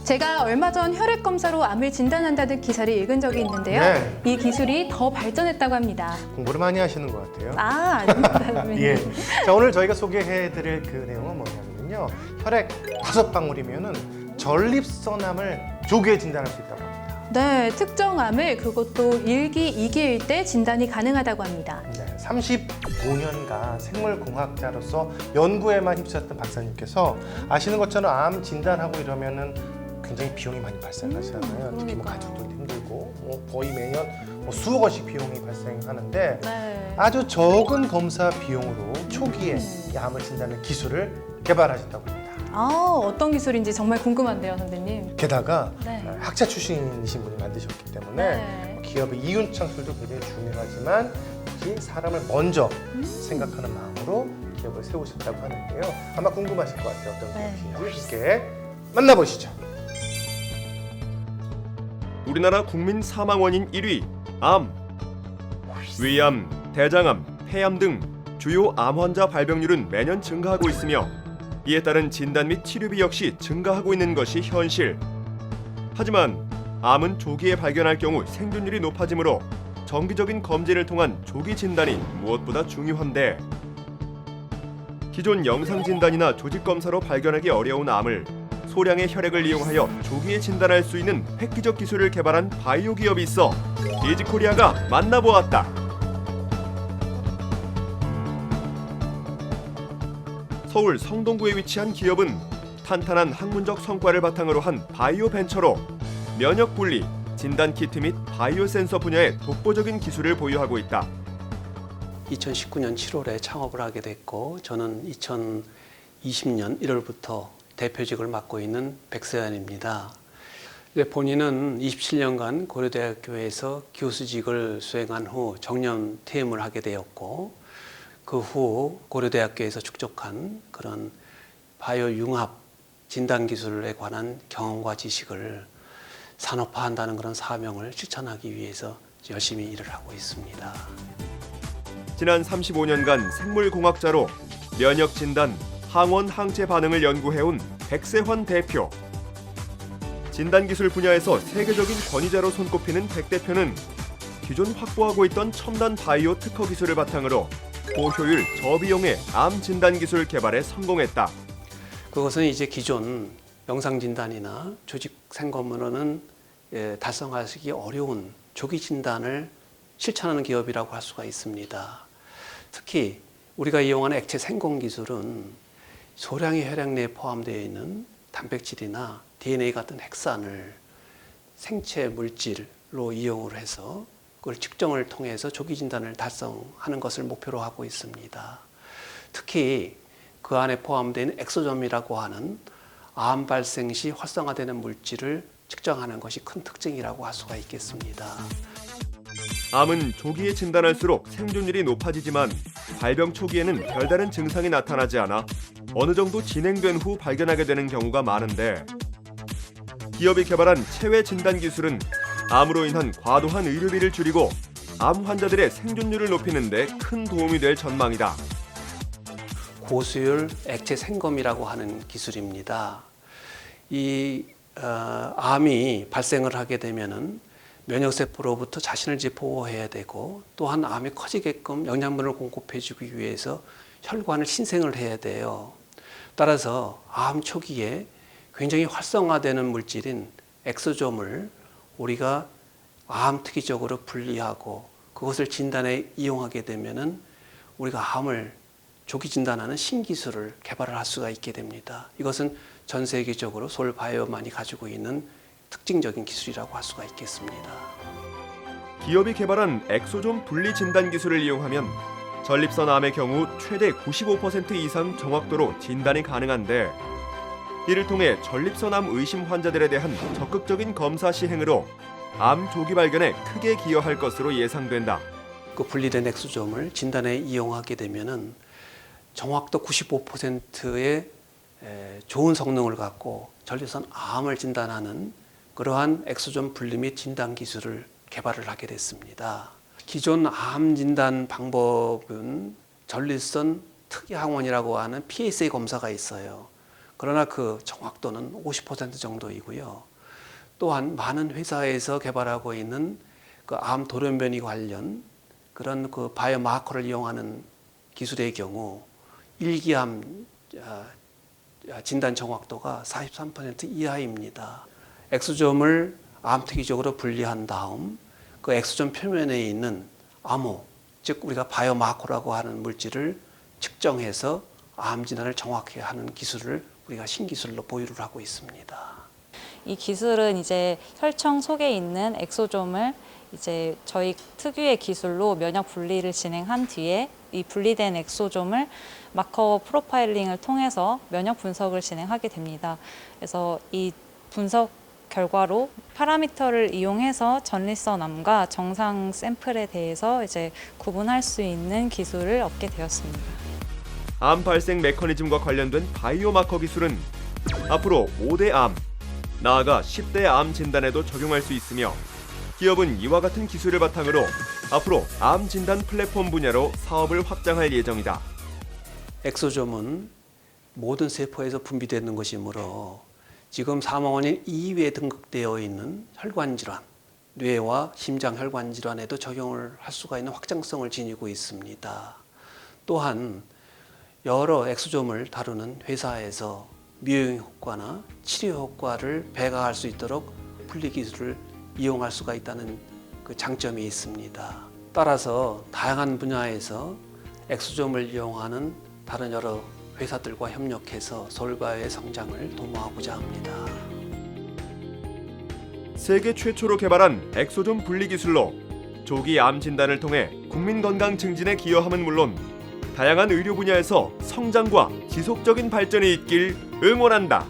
제가 얼마 전 혈액 검사로 암을 진단한다는 기사를 읽은 적이 있는데요. 네. 이 기술이 더 발전했다고 합니다. 공부를 많이 하시는 것 같아요. 아닙니다, 선배님. 예. 자, 오늘 저희가 소개해드릴 그 내용은 뭐냐면요. 혈액 5방울이면은 전립선암을 조기에 진단할 수 있다고 합니다. 네, 특정 암을 그것도 1기, 2기일 때 진단이 가능하다고 합니다. 네, 35년간 생물공학자로서 연구에만 휩쓸었던 박사님께서 아시는 것처럼 암 진단하고 이러면은 굉장히 비용이 많이 발생하잖아요. 특히 뭐 그러니까요. 가족도 힘들고 거의 매년 수억원씩 비용이 발생하는데 네. 아주 적은 검사 비용으로 초기에 이 암을 진단하는 기술을 개발하셨다고 합니다. 어떤 기술인지 정말 궁금한데요, 선배님. 게다가 네. 학자 출신이신 분이 만드셨기 때문에 네. 기업의 이윤 창출도 굉장히 중요하지만 역시 사람을 먼저 생각하는 마음으로 기업을 세우셨다고 하는데요. 아마 궁금하실 것 같아요. 어떤 네. 기업인지 함께 만나보시죠. 우리나라 국민 사망 원인 1위 암. 위암, 대장암, 폐암 등 주요 암 환자 발병률은 매년 증가하고 있으며 이에 따른 진단 및 치료비 역시 증가하고 있는 것이 현실. 하지만 암은 조기에 발견할 경우 생존율이 높아지므로 정기적인 검진을 통한 조기 진단이 무엇보다 중요한데 기존 영상 진단이나 조직 검사로 발견하기 어려운 암을 소량의 혈액을 이용하여 조기에 진단할 수 있는 획기적 기술을 개발한 바이오 기업이 있어 이지코리아가 만나보았다. 서울 성동구에 위치한 기업은 탄탄한 학문적 성과를 바탕으로 한 바이오 벤처로 면역 분리, 진단 키트 및 바이오 센서 분야의 독보적인 기술을 보유하고 있다. 2019년 7월에 창업을 하게 됐고 저는 2020년 1월부터 대표직을 맡고 있는 백세환입니다. 본인은 27년간 고려대학교에서 교수직을 수행한 후 정년 퇴임을 하게 되었고 그 후 고려대학교에서 축적한 그런 바이오 융합 진단 기술에 관한 경험과 지식을 산업화한다는 그런 사명을 실천하기 위해서 열심히 일을 하고 있습니다. 지난 35년간 생물공학자로 면역 진단, 항원 항체 반응을 연구해온 백세환 대표. 진단 기술 분야에서 세계적인 권위자로 손꼽히는 백 대표는 기존 확보하고 있던 첨단 바이오 특허 기술을 바탕으로 고효율, 저비용의 암 진단 기술 개발에 성공했다. 그것은 이제 기존 영상 진단이나 조직 생검으로는 달성하기 어려운 조기 진단을 실천하는 기업이라고 할 수가 있습니다. 특히 우리가 이용하는 액체 생검 기술은 소량의 혈액 내에 포함되어 있는 단백질이나 DNA 같은 핵산을 생체 물질로 이용을 해서 그걸 측정을 통해서 조기 진단을 달성하는 것을 목표로 하고 있습니다. 특히 그 안에 포함되어 있는 엑소점이라고 하는 암 발생 시 활성화되는 물질을 측정하는 것이 큰 특징이라고 할 수가 있겠습니다. 암은 조기에 진단할수록 생존율이 높아지지만 발병 초기에는 별다른 증상이 나타나지 않아 어느 정도 진행된 후 발견하게 되는 경우가 많은데 기업이 개발한 체외 진단 기술은 암으로 인한 과도한 의료비를 줄이고 암 환자들의 생존율을 높이는 데 큰 도움이 될 전망이다. 고수율 액체 생검이라고 하는 기술입니다. 이 암이 발생을 하게 되면은 면역세포로부터 자신을 보호해야 되고 또한 암이 커지게끔 영양분을 공급해주기 위해서 혈관을 신생을 해야 돼요. 따라서 암 초기에 굉장히 활성화되는 물질인 엑소점을 우리가 암 특이적으로 분리하고 그것을 진단에 이용하게 되면은 우리가 암을 조기 진단하는 신기술을 개발을 할 수가 있게 됩니다. 이것은 전 세계적으로 솔바이오만이 가지고 있는 특징적인 기술이라고 할 수가 있겠습니다. 기업이 개발한 엑소점 분리 진단 기술을 이용하면 전립선 암의 경우 최대 95% 이상 정확도로 진단이 가능한데 이를 통해 전립선 암 의심 환자들에 대한 적극적인 검사 시행으로 암 조기 발견에 크게 기여할 것으로 예상된다. 그 분리된 엑소점을 진단에 이용하게 되면은 정확도 95%의 좋은 성능을 갖고 전립선 암을 진단하는 그러한 엑소점 분리 및 진단 기술을 개발을 하게 됐습니다. 기존 암 진단 방법은 전립선 특이항원이라고 하는 PSA 검사가 있어요. 그러나 그 정확도는 50% 정도이고요. 또한 많은 회사에서 개발하고 있는 그 암 돌연변이 관련 그런 그 바이오마커를 이용하는 기술의 경우 일기암 진단 정확도가 43% 이하입니다. 엑소좀을 암특이적으로 분리한 다음 그 엑소좀 표면에 있는 암호, 즉 우리가 바이오마커라고 하는 물질을 측정해서 암 진단을 정확히 하는 기술을 우리가 신기술로 보유를 하고 있습니다. 이 기술은 이제 혈청 속에 있는 엑소좀을 이제 저희 특유의 기술로 면역 분리를 진행한 뒤에 이 분리된 엑소좀을 마커 프로파일링을 통해서 면역 분석을 진행하게 됩니다. 그래서 이 분석 결과로 파라미터를 이용해서 전립선 암과 정상 샘플에 대해서 이제 구분할 수 있는 기술을 얻게 되었습니다. 암 발생 메커니즘과 관련된 바이오마커 기술은 앞으로 5대 암, 나아가 10대 암 진단에도 적용할 수 있으며 기업은 이와 같은 기술을 바탕으로 앞으로 암 진단 플랫폼 분야로 사업을 확장할 예정이다. 엑소좀은 모든 세포에서 분비되는 것이므로 지금 사망원인 2위에 등극되어 있는 혈관질환, 뇌와 심장혈관질환에도 적용을 할 수가 있는 확장성을 지니고 있습니다. 또한 여러 엑소좀을 다루는 회사에서 미용 효과나 치료 효과를 배가할 수 있도록 분리 기술을 이용할 수가 있다는 그 장점이 있습니다. 따라서 다양한 분야에서 엑소좀을 이용하는 다른 여러 회사들과 협력해서 서울바이오의 성장을 도모하고자 합니다. 세계 최초로 개발한 엑소좀 분리 기술로 조기 암 진단을 통해 국민 건강 증진에 기여함은 물론 다양한 의료 분야에서 성장과 지속적인 발전이 있길 응원한다.